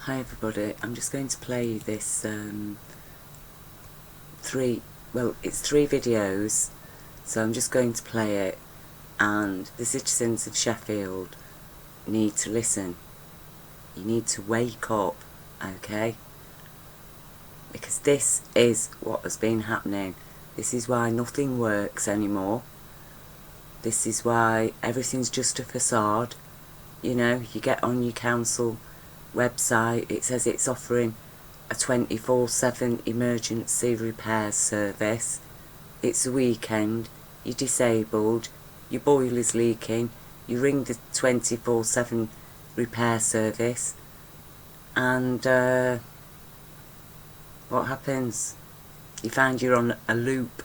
Hi everybody, I'm just going to play this three videos, so I'm just going to play it, and the citizens of Sheffield need to listen. You need to wake up, okay? Because this is what has been happening. This is why nothing works anymore. This is why everything's just a facade. You know, you get on your council website, it says it's offering a 24/7 emergency repairs service. It's a weekend, you're disabled, your boiler's leaking, you ring the 24/7 repair service, and what happens? You find you're on a loop.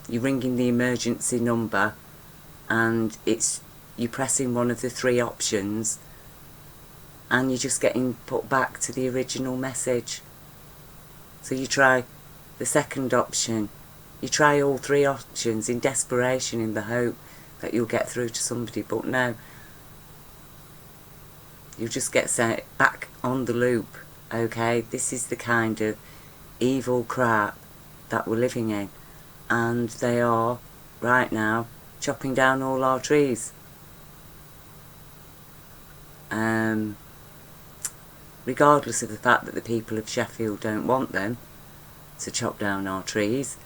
You're ringing the emergency number, and you're pressing one of the three options, and you're just getting put back to the original message. So you try the second option. You try all three options in desperation, in the hope that you'll get through to somebody, but no. You'll just get sent back on the loop, okay? This is the kind of evil crap that we're living in. And they are, right now, chopping down all our trees. Regardless of the fact that the people of Sheffield don't want them to chop down our trees.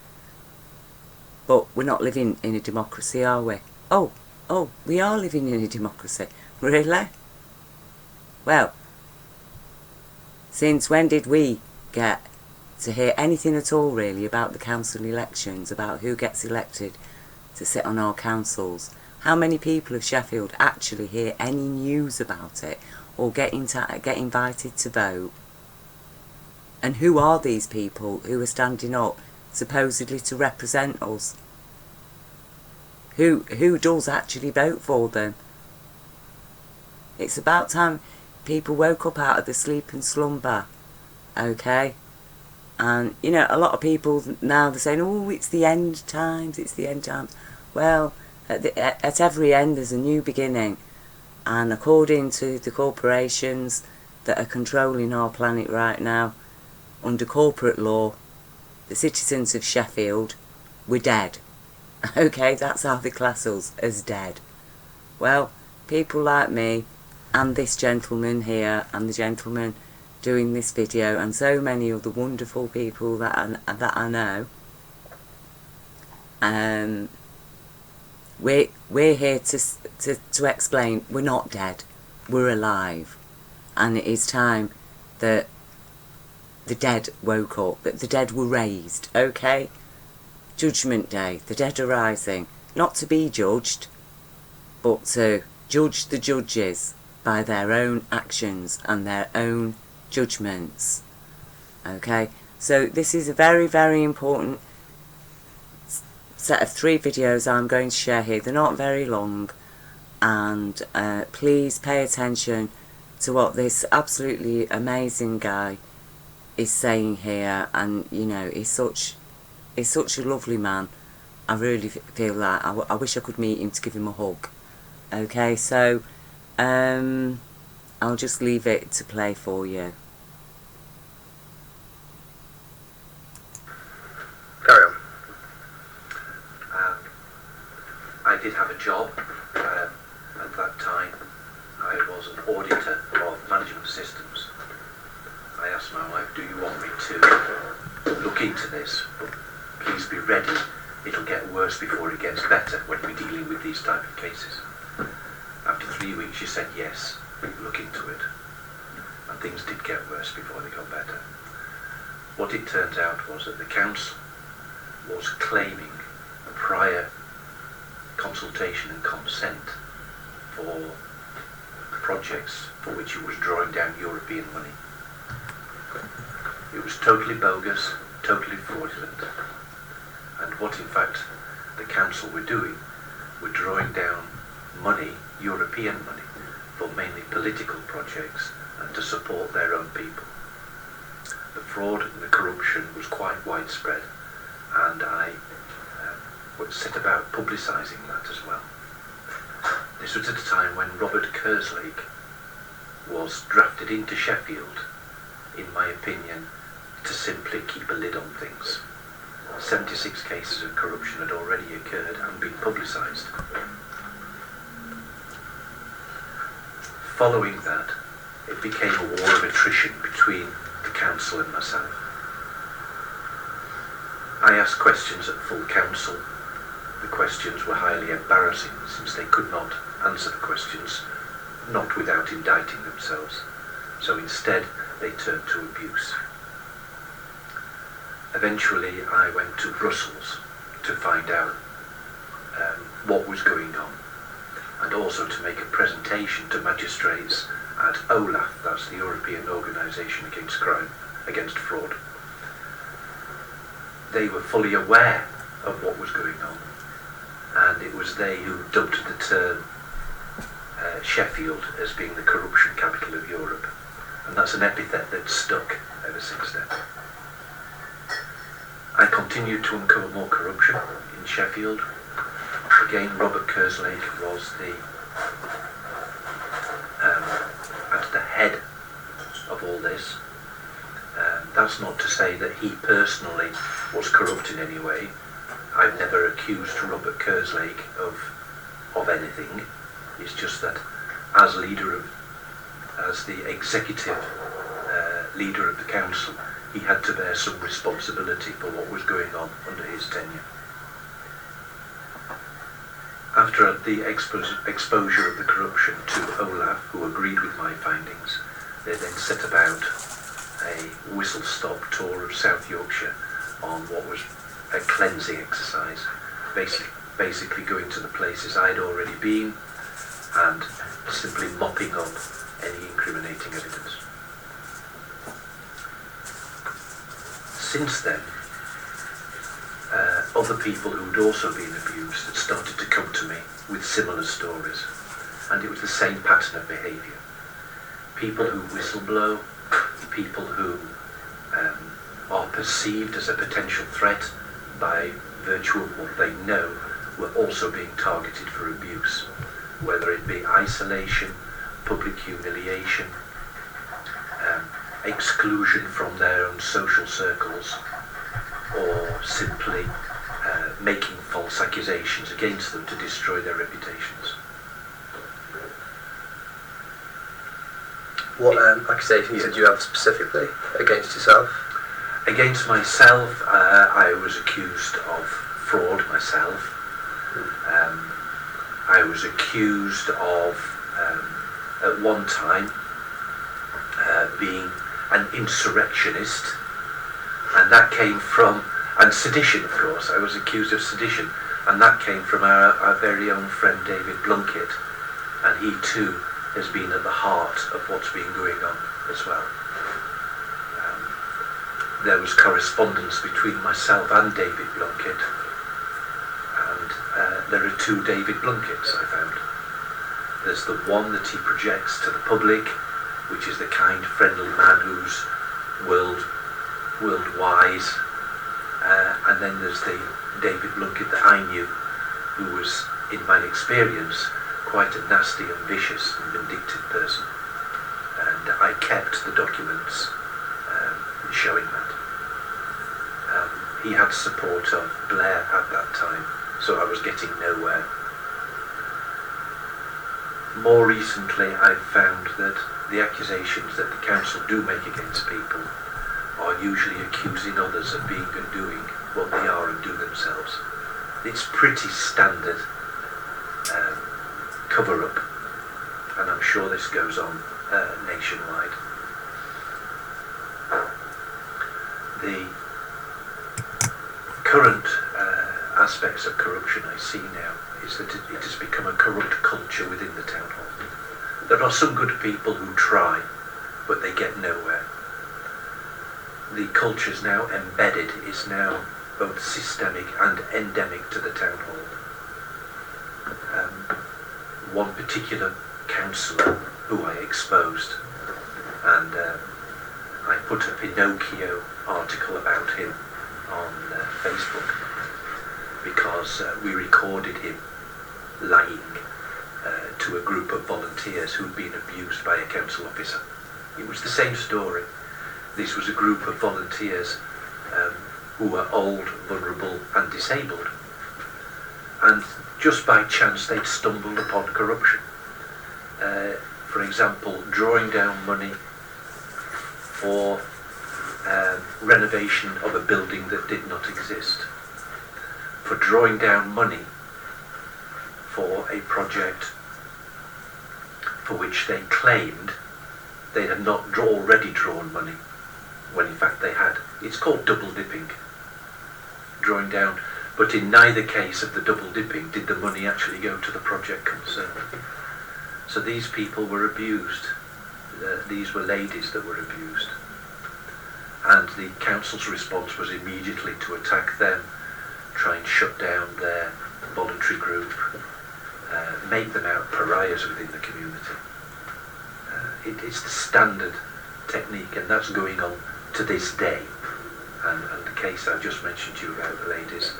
But we're not living in a democracy, are we? Oh, we are living in a democracy. Really? Well, since when did we get to hear anything at all, really, about the council elections, about who gets elected to sit on our councils? How many people of Sheffield actually hear any news about it, or get invited to vote? And who are these people who are standing up supposedly to represent us? Who does actually vote for them? It's about time people woke up out of the sleep and slumber, okay? And, you know, a lot of people now, they're saying, oh, it's the end times, it's the end times. Well, at every end there's a new beginning. And according to the corporations that are controlling our planet right now, under corporate law, the citizens of Sheffield, we're dead. Okay, that's how they class us, as dead. Well, people like me, and this gentleman here, and the gentleman doing this video, and so many other wonderful people that I know, we're here to explain we're not dead, we're alive, and it is time that the dead woke up, that the dead were raised, okay? Judgment Day, the dead are rising, not to be judged, but to judge the judges by their own actions and their own judgments, okay? So this is a very, very important set of three videos I'm going to share here. They're not very long, and please pay attention to what this absolutely amazing guy is saying here. And you know, he's such a lovely man. I really feel like I wish I could meet him to give him a hug. Okay, so I'll just leave it to play for you. Carry on. I did have a job at that time. I was an auditor of management systems. I asked my wife, do you want me to look into this? But please be ready. It'll get worse before it gets better when we're dealing with these type of cases. After 3 weeks she said yes, look into it. And things did get worse before they got better. What it turns out was that the council was claiming a prior consultation and consent for projects for which it was drawing down European money. It was totally bogus, totally fraudulent. And what in fact the council were doing were drawing down money, European money, for mainly political projects and to support their own people. The fraud and the corruption was quite widespread, and I would set about publicising that as well. This was at a time when Robert Kerslake was drafted into Sheffield, in my opinion, to simply keep a lid on things. 76 cases of corruption had already occurred and been publicised. Following that, it became a war of attrition between the council and myself. I asked questions at full council. The questions were highly embarrassing since they could not answer the questions, not without indicting themselves. So instead, they turned to abuse. Eventually, I went to Brussels to find out what was going on, and also to make a presentation to magistrates at OLAF, that's the European Organisation Against Crime, Against Fraud. They were fully aware of what was going on, and it was they who dubbed the term Sheffield as being the corruption capital of Europe, and that's an epithet that's stuck ever since then. I continued to uncover more corruption in Sheffield. Again, Robert Kerslake was at the head of all this. That's not to say that he personally was corrupt in any way. I've never accused Robert Kerslake of anything. It's just that as the executive leader of the council, he had to bear some responsibility for what was going on under his tenure. After the exposure of the corruption to OLAF, who agreed with my findings, they then set about a whistle-stop tour of South Yorkshire on what was a cleansing exercise, basically going to the places I'd already been and simply mopping up any incriminating evidence. Since then, other people who'd also been abused had started to come to me with similar stories, and it was the same pattern of behaviour. People who whistleblow, people who are perceived as a potential threat by virtue of what they know, were also being targeted for abuse, whether it be isolation, public humiliation, exclusion from their own social circles, or simply making false accusations against them to destroy their reputations. What accusations did you have specifically against yourself? Against myself, I was accused of fraud myself. I was accused of, at one time, being an insurrectionist, and that came from, and sedition, of course. I was accused of sedition, and that came from our very own friend David Blunkett, and he too has been at the heart of what's been going on as well. There was correspondence between myself and David Blunkett, and there are two David Blunketts I found. There's the one that he projects to the public, which is the kind, friendly man who's world-wise, and then there's the David Blunkett that I knew, who was, in my experience, quite a nasty and vicious and vindictive person. And I kept the documents showing that. He had support of Blair at that time, so I was getting nowhere. More recently, I've found that the accusations that the council do make against people are usually accusing others of being and doing what they are and do themselves. It's pretty standard cover-up, and I'm sure this goes on nationwide. The current aspects of corruption I see now is that it has become a corrupt culture within the town hall. There are some good people who try, but they get nowhere. The culture is now embedded, is now both systemic and endemic to the town hall. One particular councillor who I exposed, and I put a Pinocchio article about him on Facebook, because we recorded him lying to a group of volunteers who'd been abused by a council officer. It was the same story. This was a group of volunteers who were old, vulnerable and disabled. And just by chance they'd stumbled upon corruption. For example, drawing down money for renovation of a building that did not exist. For drawing down money for a project for which they claimed they had not already drawn money, when in fact they had. It's called double dipping. Drawing down, but in neither case of the double dipping did the money actually go to the project concerned. So these people were abused. These were ladies that were abused. And the council's response was immediately to attack them, try and shut down their voluntary group, make them out pariahs within the community. It's the standard technique, and that's going on to this day. And the case I just mentioned to you about the ladies,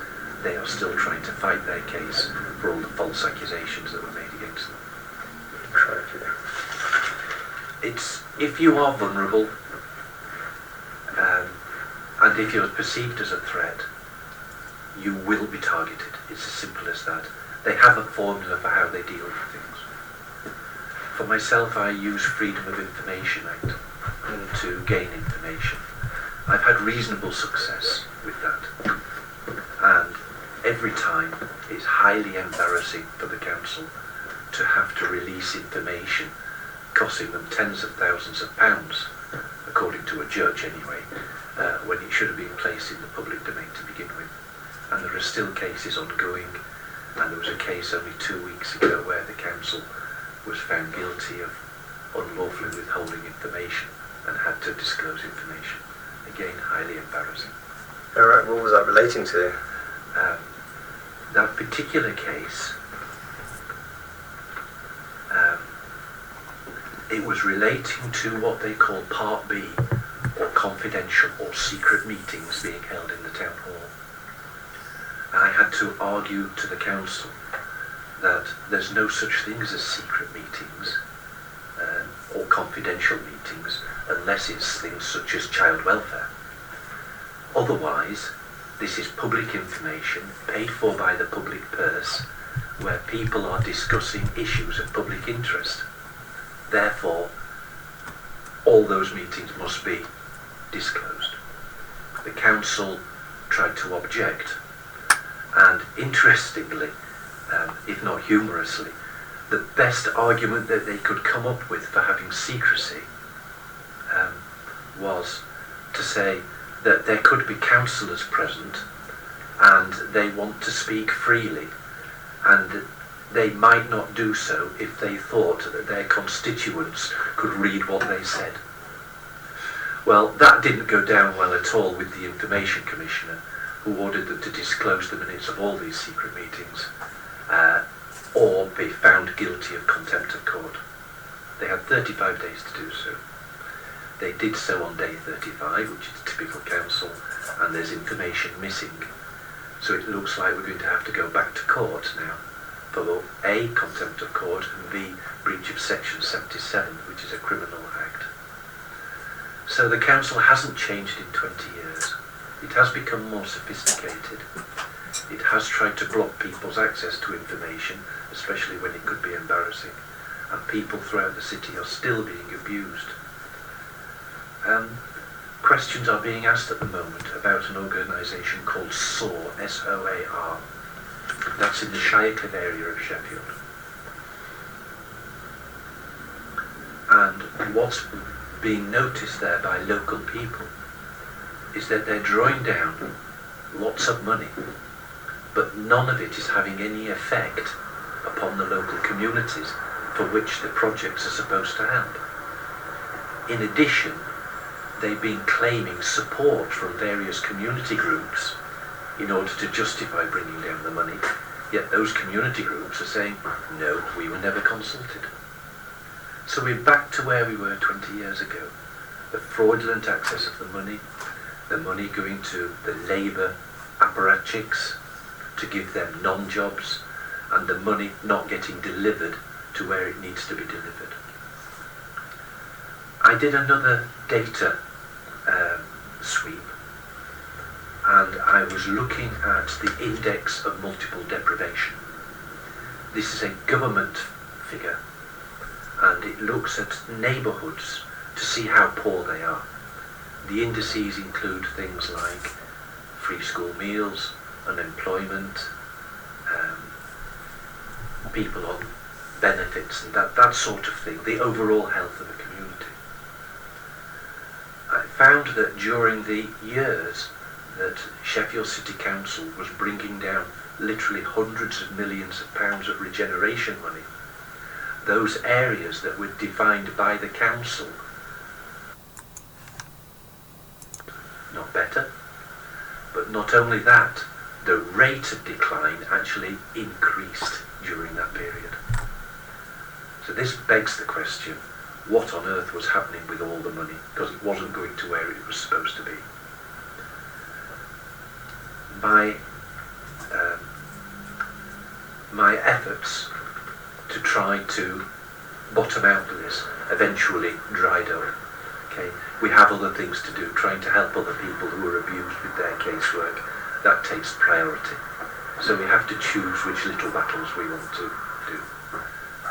they are still trying to fight their case for all the false accusations that were made against them. It's, if you are vulnerable, and if you're perceived as a threat, you will be targeted. It's as simple as that. They have a formula for how they deal with things. For myself, I use Freedom of Information Act to gain information. I've had reasonable success with that. And every time it's highly embarrassing for the council to have to release information costing them tens of thousands of pounds, according to a judge anyway, when it should have been placed in the public domain to begin with. And there are still cases ongoing, and there was a case only 2 weeks ago where the council was found guilty of unlawfully withholding information and had to disclose information. Again, highly embarrassing. Alright, what was that relating to? That particular case, it was relating to what they call Part B, or confidential or secret meetings being held in the town hall. I had to argue to the council that there's no such things as secret meetings or confidential meetings unless it's things such as child welfare. Otherwise, this is public information paid for by the public purse where people are discussing issues of public interest. Therefore, all those meetings must be disclosed. The council tried to object, and interestingly, if not humorously, the best argument that they could come up with for having secrecy was to say that there could be councillors present and they want to speak freely, and they might not do so if they thought that their constituents could read what they said. Well, that didn't go down well at all with the Information Commissioner, who ordered them to disclose the minutes of all these secret meetings or be found guilty of contempt of court. They had 35 days to do so. They did so on day 35, which is typical council, and there's information missing. So it looks like we're going to have to go back to court now for A, contempt of court, and B, breach of section 77, which is a criminal act. So the council hasn't changed in 20 years. It has become more sophisticated. It has tried to block people's access to information, especially when it could be embarrassing. And people throughout the city are still being abused. Questions are being asked at the moment about an organisation called SOAR, S-O-A-R. That's in the Shirecliff area of Sheffield. And what's being noticed there by local people is that they're drawing down lots of money, but none of it is having any effect upon the local communities for which the projects are supposed to help. In addition, they've been claiming support from various community groups in order to justify bringing down the money, yet those community groups are saying, no, we were never consulted. So we're back to where we were 20 years ago. The fraudulent access of the money going to the labour apparatchiks to give them non-jobs, and the money not getting delivered to where it needs to be delivered. I did another data sweep, and I was looking at the index of multiple deprivation. This is a government figure, and it looks at neighbourhoods to see how poor they are. The indices include things like free school meals, unemployment, people on benefits, and that sort of thing, the overall health of a community. I found that during the years that Sheffield City Council was bringing down literally hundreds of millions of pounds of regeneration money, those areas that were defined by the council, not better, but not only that, the rate of decline actually increased during that period. So this begs the question, what on earth was happening with all the money? Because it wasn't going to where it was supposed to be. My efforts to try to bottom out this eventually dried up. Okay, we have other things to do, trying to help other people who are abused with their casework. That takes priority. So we have to choose which little battles we want to do.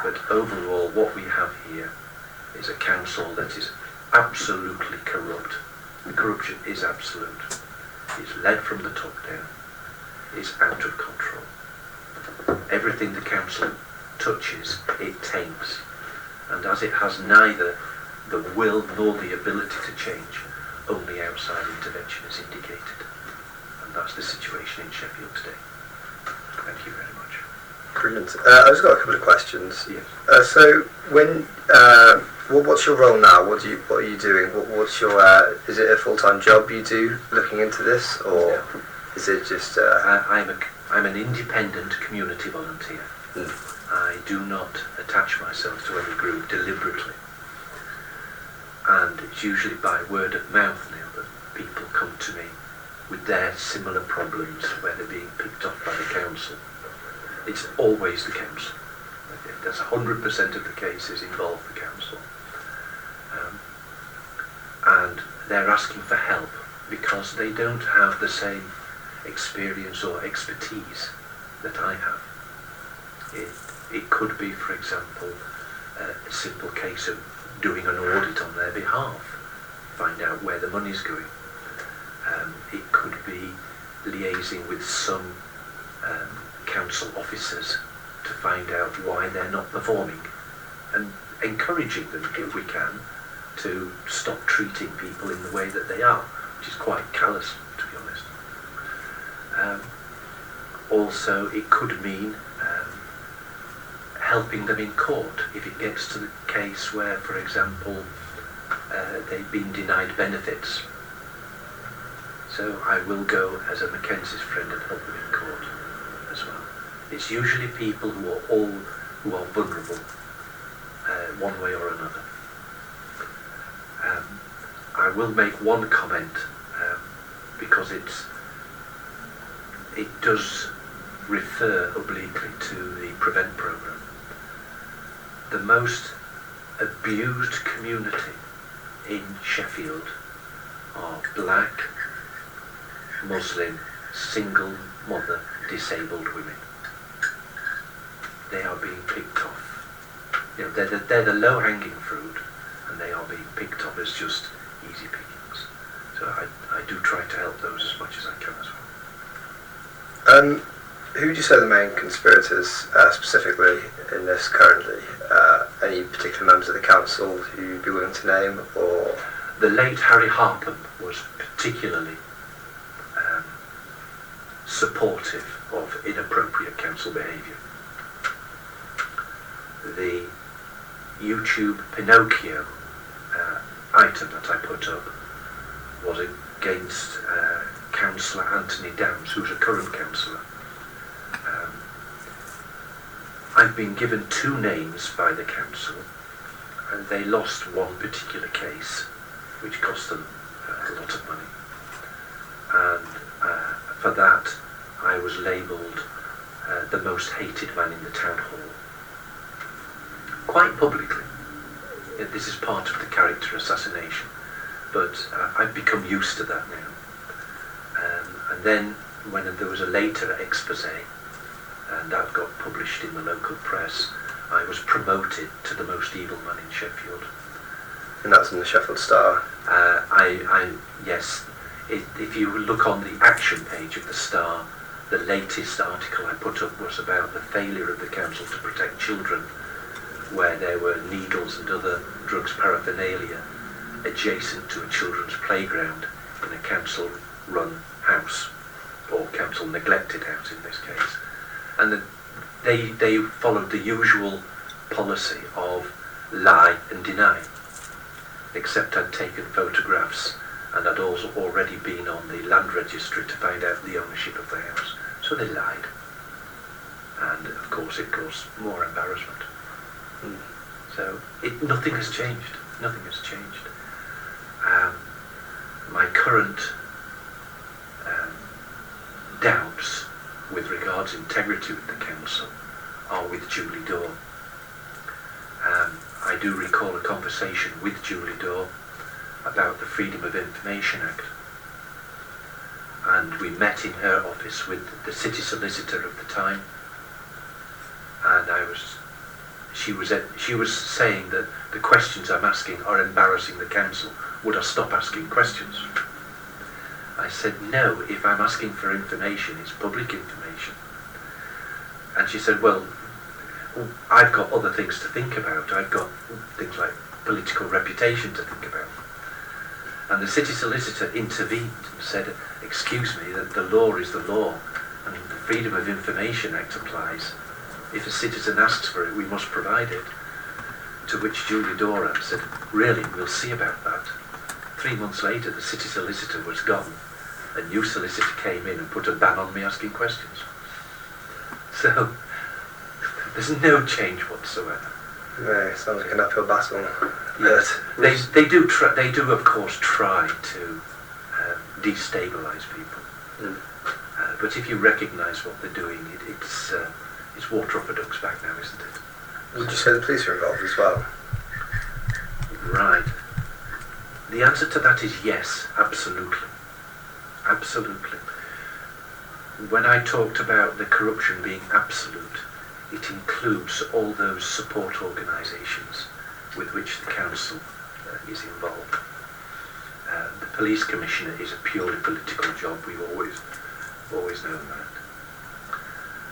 But overall, what we have here is a council that is absolutely corrupt. The corruption is absolute. It's led from the top down. It's out of control. Everything the council touches, it taints. And as it has neither the will nor the ability to change, only outside intervention is indicated. And that's the situation in Sheffield today. Thank you very much. Brilliant. I've just got a couple of questions. Yes. So, when what's your role now? What are you doing? What's your is it a full-time job you do looking into this, or is it just? I'm an independent community volunteer. I do not attach myself to any group deliberately, and it's usually by word of mouth now that people come to me with their similar problems where they're being picked off by the council. It's always the council. That's 100% of the cases involve the council. And they're asking for help because they don't have the same experience or expertise that I have. It could be, for example, a simple case of doing an audit on their behalf, find out where the money's going. It could be liaising with some council officers to find out why they're not performing and encouraging them, if we can, to stop treating people in the way that they are, which is quite callous, to be honest. Also, it could mean helping them in court if it gets to the case where, for example, they've been denied benefits. So I will go as a Mackenzie's friend and help them in court as well. It's usually people who are vulnerable, one way or another. I will make one comment because it does refer obliquely to the Prevent programme. The most abused community in Sheffield are black, Muslim, single mother, disabled women. They are being picked off. You know, they're the low-hanging fruit, and they are being picked off as just easy pickings. So I do try to help those as much as I can as well. Who would you say are the main conspirators specifically in this currently? Any particular members of the council who you'd be willing to name, or? The late Harry Harpham was particularly supportive of inappropriate council behaviour. The YouTube Pinocchio item that I put up was against Councillor Anthony Downs, who's a current councillor. I've been given 2 names by the council, and they lost one particular case, which cost them a lot of money. And for that, I was labelled the most hated man in the town hall. quite publicly. This is part of the character assassination, but I've become used to that now. And then when there was a later expose, and that got published in the local press, I was promoted to the most evil man in Sheffield. And that's in the Sheffield Star? Yes. If you look on the action page of the Star, the latest article I put up was about the failure of the council to protect children, where there were needles and other drugs paraphernalia adjacent to a children's playground in a council-run house, or council-neglected house in this case. And they followed the usual policy of lie and deny, except I'd taken photographs and I'd also already been on the land registry to find out the ownership of the house. So they lied. And of course it caused more embarrassment. So nothing has changed. Nothing has changed. My current doubts with regards integrity with the council are with Julie Daw. I do recall a conversation with Julie Daw about the Freedom of Information Act, and we met in her office with the city solicitor of the time, and she was saying that the questions I'm asking are embarrassing the council. Would I stop asking questions? I said, no, if I'm asking for information, it's public information. And she said, well, I've got other things to think about. I've got things like political reputation to think about. And the city solicitor intervened and said, excuse me, that the law is the law, and the Freedom of Information Act applies. If a citizen asks for it, we must provide it. To which Julie Daw said, really, we'll see about that. 3 months later, the city solicitor was gone. A new solicitor came in and put a ban on me asking questions. So, there's no change whatsoever. No, it sounds like an uphill battle. Yes, they do of course try to destabilise people. But if you recognise what they're doing, it's water off a duck's back now, isn't it? Would you say the police are involved as well? Right. The answer to that is yes, absolutely. Absolutely. When I talked about the corruption being absolute, it includes all those support organisations with which the council is involved. The police commissioner is a purely political job, we've always known that.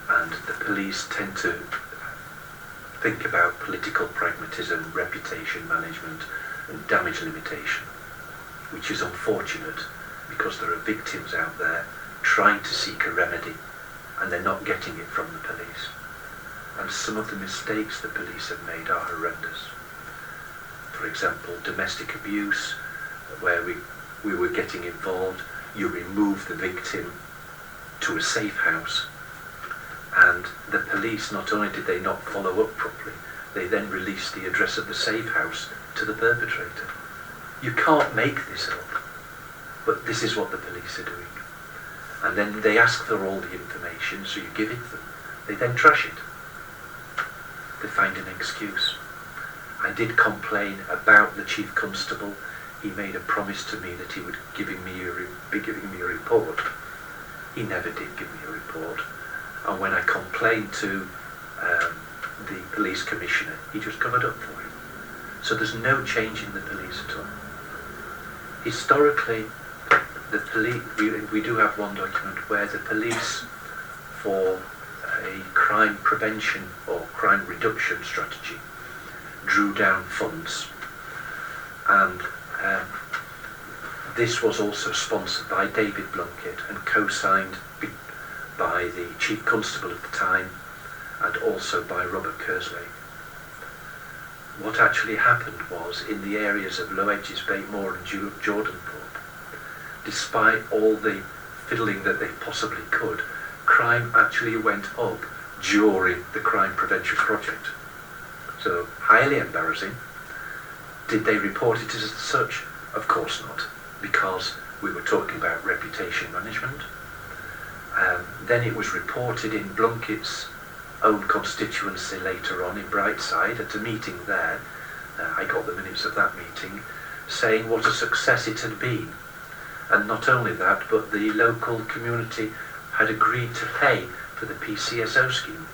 And the police tend to think about political pragmatism, reputation management and damage limitation, which is unfortunate because there are victims out there trying to seek a remedy and they're not getting it from the police. And some of the mistakes the police have made are horrendous. For example, domestic abuse, where we were getting involved, you remove the victim to a safe house, and the police, not only did they not follow up properly, they then released the address of the safe house to the perpetrator. You can't make this up, but this is what the police are doing. And then they ask for all the information, so you give it to them. They then trash it. They find an excuse. I did complain about the chief constable. He made a promise to me that he would be giving me a report. He never did give me a report. And when I complained to the police commissioner, he just covered up for him. So there's no change in the police at all. Historically, the police, we do have one document where the police, for a crime prevention or crime reduction strategy, drew down funds, and this was also sponsored by David Blunkett and co-signed by the chief constable at the time and also by Robert Kerslake. What actually happened was, in the areas of Low Edges, Batemore and Jordanthorpe, despite all the fiddling that they possibly could, crime actually went up during the crime prevention project. So, highly embarrassing. Did they report it as such? Of course not, because we were talking about reputation management. Then it was reported in Blunkett's own constituency later on in Brightside at a meeting there. I got the minutes of that meeting, saying what a success it had been. And not only that, but the local community had agreed to pay for the PCSO scheme.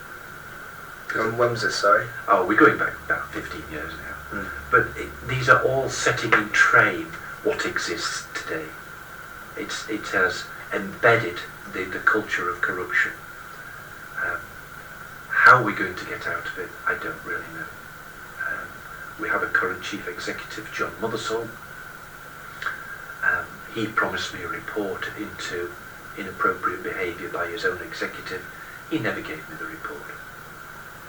And when was this, sorry? Oh, we're going back about 15 years now. Mm. But these are all setting in train what exists today. It has embedded the culture of corruption. How we're going to get out of it, I don't really know. We have a current chief executive, John Mothersall. He promised me a report into inappropriate behaviour by his own executive. He never gave me the report.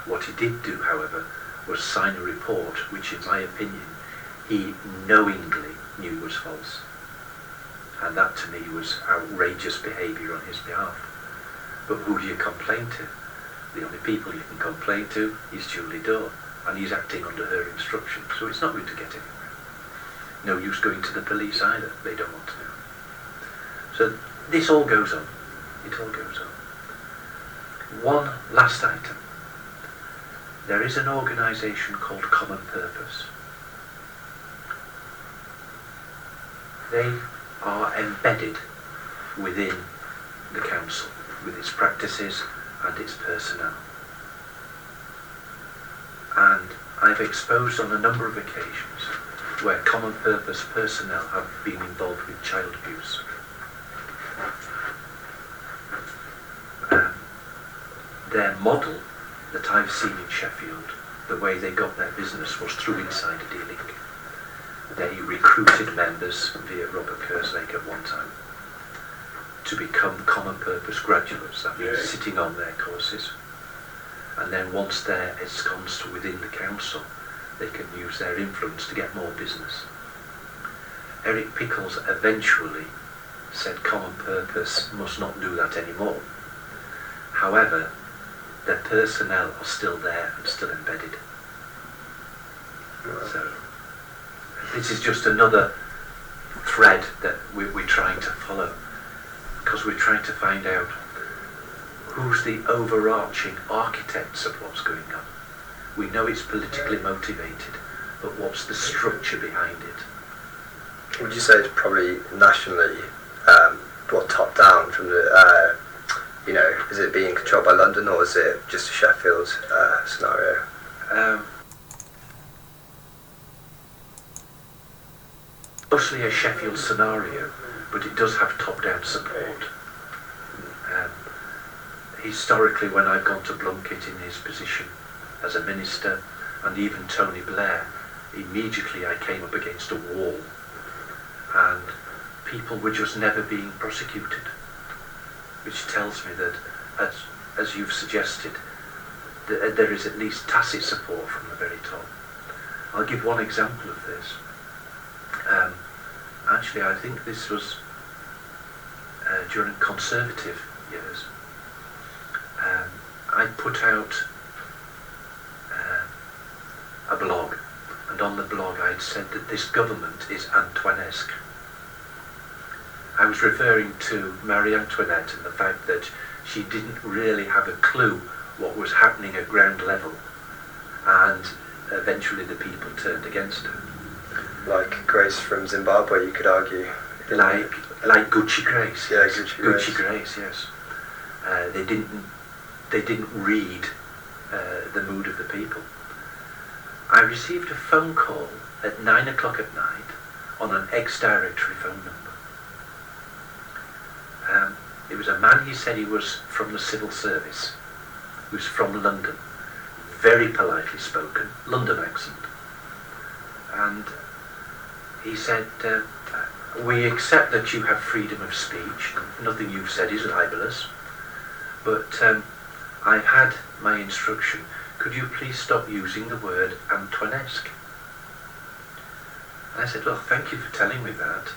What he did do, however, was sign a report which, in my opinion, he knowingly knew was false. And that to me was outrageous behaviour on his behalf. But who do you complain to? The only people you can complain to is Julie Dore, and he's acting under her instruction, so it's not going to get anywhere. No use going to the police either, they don't want to know. So this all goes on, it all goes on. One last item. There is an organisation called Common Purpose. They are embedded within the council, with its practices and its personnel. And I've exposed on a number of occasions where Common Purpose personnel have been involved with child abuse. Their model that I've seen in Sheffield, the way they got their business was through insider dealing. They recruited members via Robert Kerslake at one time to become Common Purpose graduates. That means sitting on their courses. And then once they're ensconced within the council, they can use their influence to get more business. Eric Pickles eventually said Common Purpose must not do that anymore. However, their personnel are still there and still embedded. So this is just another thread that we're trying to follow, because we're trying to find out who's the overarching architects of what's going on. We know it's politically motivated, but what's the structure behind it? Would you say it's probably nationally, or top down from the, is it being controlled by London, or is it just a Sheffield scenario? Mostly a Sheffield scenario, but it does have top-down support. Historically, when I've gone to Blunkett in his position as a minister, and even Tony Blair, immediately I came up against a wall, and people were just never being prosecuted, which tells me that, as you've suggested, there is at least tacit support from the very top. I'll give one example of this. Actually, I think this was during Conservative years. I put out a blog, and on the blog I'd said that this government is Antoinesque. I was referring to Marie Antoinette and the fact that she didn't really have a clue what was happening at ground level, and eventually the people turned against her. Like Grace from Zimbabwe, you could argue. Like Gucci Grace. Yeah, yes. Gucci Grace, yes. They didn't read the mood of the people. I received a phone call at 9 o'clock at night on an ex-directory phone number. It was a man, he said he was from the civil service, who was from London, very politely spoken, London accent. And he said, we accept that you have freedom of speech, nothing you've said is libelous, but I've had my instruction, could you please stop using the word Antoinesque? And I said, well, thank you for telling me that,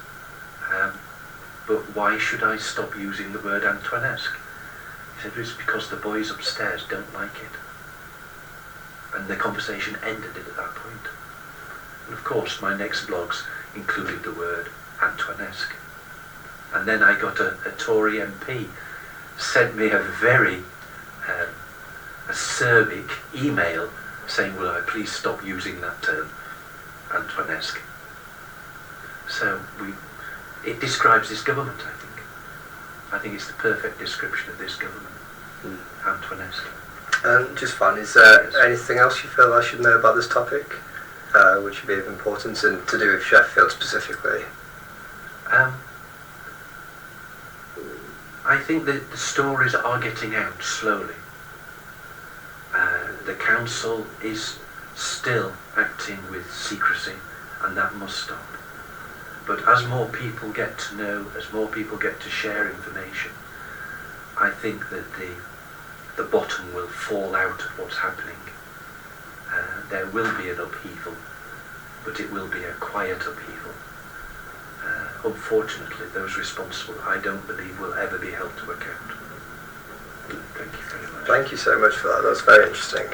but why should I stop using the word Antoinesque? He said, it's because the boys upstairs don't like it. And the conversation ended at that point. And of course, my next blogs included the word Antoinesque. And then I got a Tory MP sent me a very acerbic email saying, will I please stop using that term, Antoinesque. So it describes this government, I think. I think it's the perfect description of this government, Antoinesque. And just finally, is there anything else you feel I should know about this topic, which would be of importance and to do with Sheffield specifically? I think that the stories are getting out slowly. The council is still acting with secrecy, and that must stop. But as more people get to know, as more people get to share information, I think that the bottom will fall out of what's happening. There will be an upheaval, but it will be a quiet upheaval. Unfortunately, those responsible, I don't believe, will ever be held to account. Thank you very much. Thank you so much for that. That's very interesting.